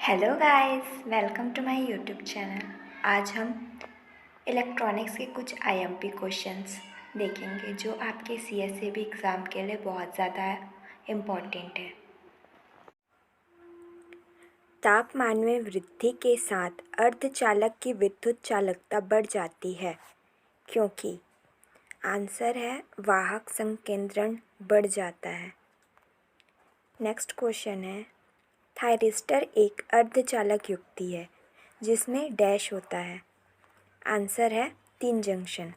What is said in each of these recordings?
Hello guys, welcome to my YouTube channel. आज हम electronics के कुछ आईएमपी क्वेश्चंस देखेंगे जो आपके सीएसईबी एग्ज़ाम के लिए बहुत ज़्यादा इम्पॉर्टेंट है। तापमान में वृद्धि के साथ अर्धचालक की विद्युत चालकता बढ़ जाती है क्योंकि आंसर है वाहक संकेंद्रण बढ़ जाता है। नेक्स्ट क्वेश्चन है, थायरिस्टर एक अर्धचालक युक्ति है जिसमें डैश होता है। आंसर है 3 जंक्शन।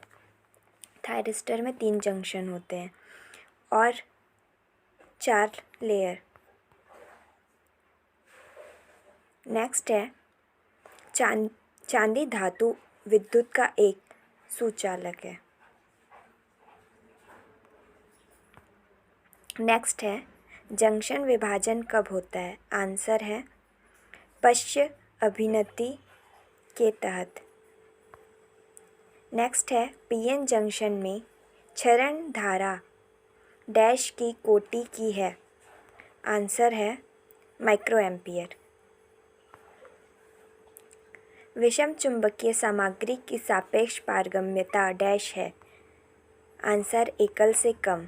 थायरिस्टर में 3 जंक्शन होते हैं और 4 लेयर। नेक्स्ट है, चांदी धातु विद्युत का एक सुचालक है। नेक्स्ट है, जंक्शन विभाजन कब होता है? आंसर है पश्च अभिनति के तहत। नेक्स्ट है, पीएन जंक्शन में क्षरण धारा डैश की कोटि की है। आंसर है माइक्रो एम्पियर। विषम चुंबकीय सामग्री की सापेक्ष पारगम्यता डैश है। आंसर एकल से कम।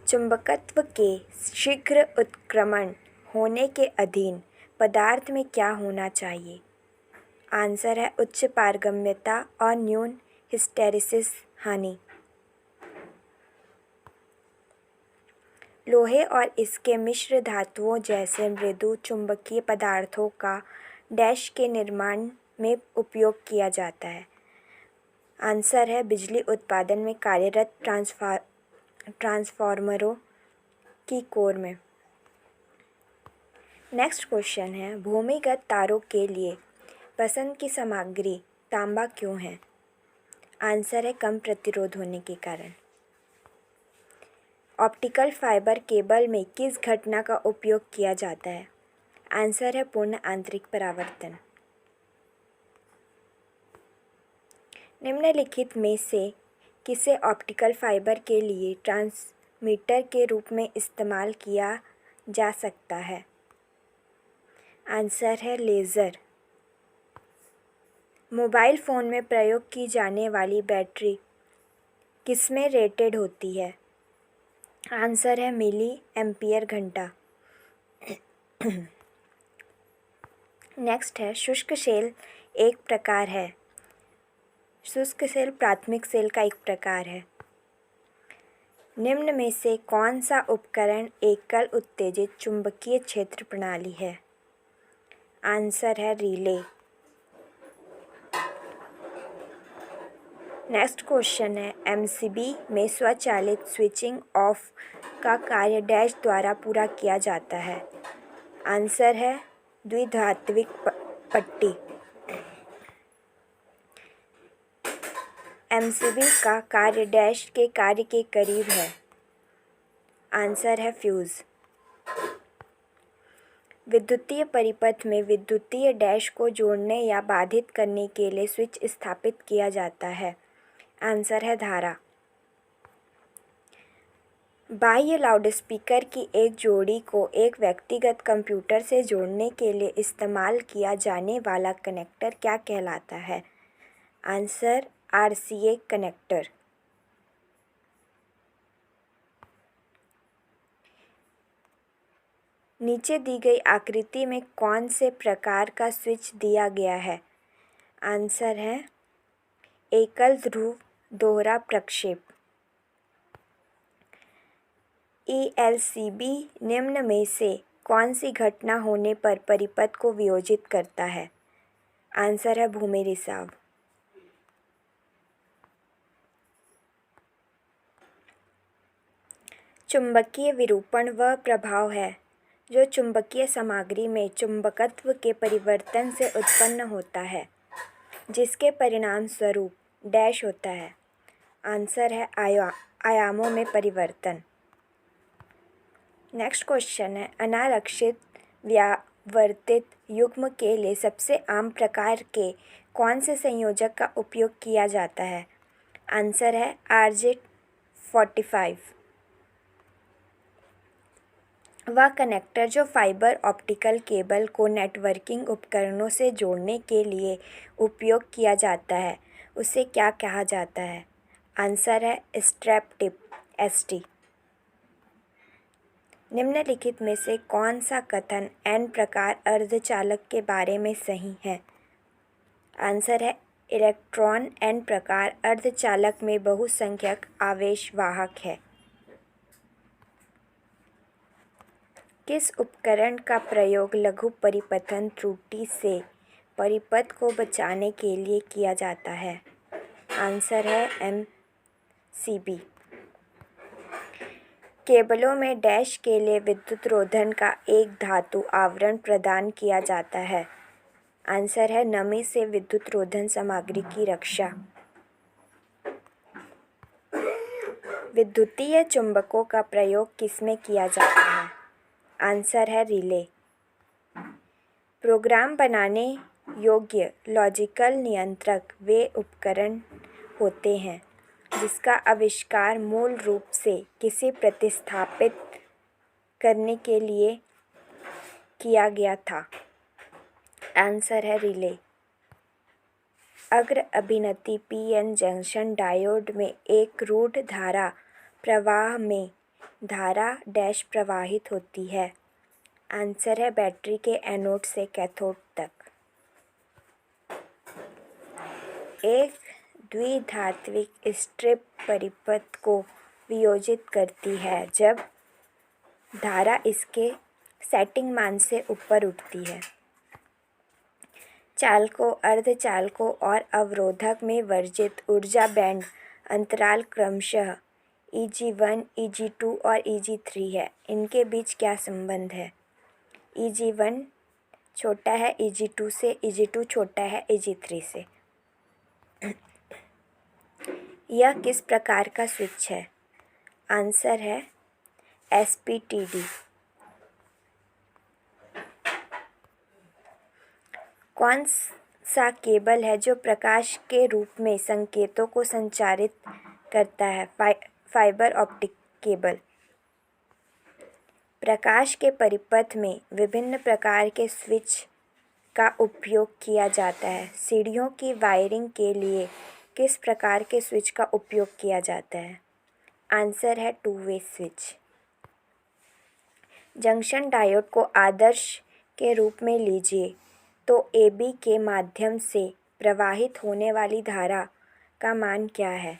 चुंबकत्व के शीघ्र उत्क्रमण होने के अधीन पदार्थ में क्या होना चाहिए? आंसर है उच्च पारगम्यता और न्यून हिस्टैरिसीस हानि। लोहे और इसके मिश्र धातुओं जैसे मृदु चुंबकीय पदार्थों का डैश के निर्माण में उपयोग किया जाता है। आंसर है बिजली उत्पादन में कार्यरत ट्रांसफार्मरों की कोर में। नेक्स्ट क्वेश्चन है, भूमिगत तारों के लिए पसंद की सामग्री तांबा क्यों है? आंसर है कम प्रतिरोध होने के कारण। ऑप्टिकल फाइबर केबल में किस घटना का उपयोग किया जाता है? आंसर है पूर्ण आंतरिक परावर्तन। निम्नलिखित में से किसे ऑप्टिकल फाइबर के लिए ट्रांसमीटर के रूप में इस्तेमाल किया जा सकता है? आंसर है लेज़र। मोबाइल फ़ोन में प्रयोग की जाने वाली बैटरी किसमें रेटेड होती है? आंसर है मिली एम्पियर घंटा। नेक्स्ट है, शुष्क सेल एक प्रकार है। शुष्क सेल प्राथमिक सेल का एक प्रकार है। निम्न में से कौन सा उपकरण एकल उत्तेजित चुंबकीय क्षेत्र प्रणाली है? आंसर है रिले। नेक्स्ट क्वेश्चन है, एमसीबी में स्वचालित स्विचिंग ऑफ का कार्य डैश द्वारा पूरा किया जाता है। आंसर है द्विधात्विक पट्टी। एमसीबी का कार्य डैश के कार्य के करीब है। आंसर है फ्यूज। विद्युतीय परिपथ में विद्युतीय डैश को जोड़ने या बाधित करने के लिए स्विच स्थापित किया जाता है। आंसर है धारा। बाह्य लाउडस्पीकर की एक जोड़ी को एक व्यक्तिगत कंप्यूटर से जोड़ने के लिए इस्तेमाल किया जाने वाला कनेक्टर क्या कहलाता है? Answer RCA connector. नीचे दी गई आकृति में कौन से प्रकार का स्विच दिया गया है? आंसर है एकल ध्रुव दोहरा प्रक्षेप। ईएलसीबी निम्न में से कौन सी घटना होने पर परिपथ को वियोजित करता है? आंसर है भूमि रिसाव। चुंबकीय विरूपण वह प्रभाव है जो चुंबकीय सामग्री में चुंबकत्व के परिवर्तन से उत्पन्न होता है, जिसके परिणाम स्वरूप डैश होता है। आंसर है आयामों में परिवर्तन। नेक्स्ट क्वेश्चन है, अनारक्षित व्यावर्तित युग्म के लिए सबसे आम प्रकार के कौन से संयोजक का उपयोग किया जाता है? आंसर है RJ45। वह कनेक्टर जो फाइबर ऑप्टिकल केबल को नेटवर्किंग उपकरणों से जोड़ने के लिए उपयोग किया जाता है उसे क्या कहा जाता है? आंसर है स्ट्रैप टिप, ST। निम्नलिखित में से कौन सा कथन N प्रकार अर्धचालक के बारे में सही है? आंसर है इलेक्ट्रॉन N प्रकार अर्धचालक में बहुसंख्यक आवेश वाहक है। किस उपकरण का प्रयोग लघु परिपथन त्रुटि से परिपथ को बचाने के लिए किया जाता है? आंसर है MCB। केबलों में डैश के लिए विद्युत रोधन का एक धातु आवरण प्रदान किया जाता है। आंसर है नमी से विद्युत रोधन सामग्री की रक्षा। विद्युतीय चुंबकों का प्रयोग किसमें किया जाता है? आंसर है रिले। प्रोग्राम बनाने योग्य लॉजिकल नियंत्रक वे उपकरण होते हैं जिसका आविष्कार मूल रूप से किसी प्रतिस्थापित करने के लिए किया गया था। आंसर है रिले। अग्र अभिनति PN जंक्शन डायोड में एक रूढ़ धारा प्रवाह में धारा डैश प्रवाहित होती है। आंसर है बैटरी के एनोड से कैथोड तक। एक द्विधात्विक स्ट्रिप परिपथ को वियोजित करती है जब धारा इसके सेटिंग मान से ऊपर उठती है। चालकों, अर्धचालकों और अवरोधक में वर्जित ऊर्जा बैंड अंतराल क्रमशः Eg1, Eg2 और Eg3 है। इनके बीच क्या संबंध है? Eg1 छोटा है Eg2 से, Eg2 छोटा है Eg3 से। यह किस प्रकार का स्विच है? आंसर है SPTD। कौन सा केबल है जो प्रकाश के रूप में संकेतों को संचारित करता है? Fibre optic cable. प्रकाश के परिपथ में विभिन्न प्रकार के स्विच का उपयोग किया जाता है। सीढ़ियों की वायरिंग के लिए किस प्रकार के स्विच का उपयोग किया जाता है? आंसर है 2 वे स्विच। जंक्शन डायोड को आदर्श के रूप में लीजिए तो AB के माध्यम से प्रवाहित होने वाली धारा का मान क्या है?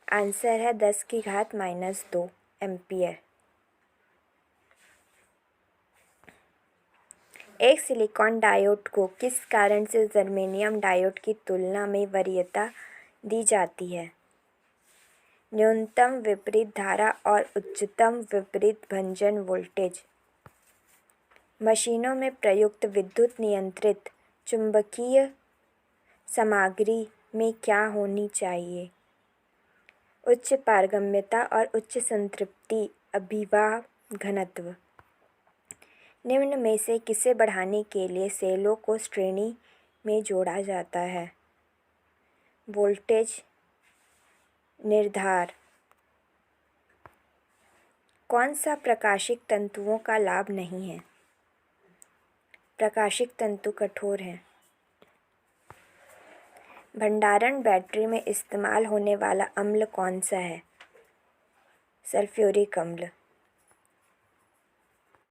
आंसर है 10⁻² एम्पियर। एक सिलिकॉन डायोड को किस कारण से जर्मेनियम डायोड की तुलना में वरीयता दी जाती है? न्यूनतम विपरीत धारा और उच्चतम विपरीत भंजन वोल्टेज। मशीनों में प्रयुक्त विद्युत नियंत्रित चुंबकीय सामग्री में क्या होनी चाहिए? उच्च पारगम्यता और उच्च संतृप्ति अभिवाह घनत्व। निम्न में से किसे बढ़ाने के लिए सेलों को श्रेणी में जोड़ा जाता है? वोल्टेज निर्धार। कौन सा प्रकाशिक तंतुओं का लाभ नहीं है? प्रकाशिक तंतु कठोर हैं। भंडारण बैटरी में इस्तेमाल होने वाला अम्ल कौन सा है? सल्फ्यूरिक अम्ल।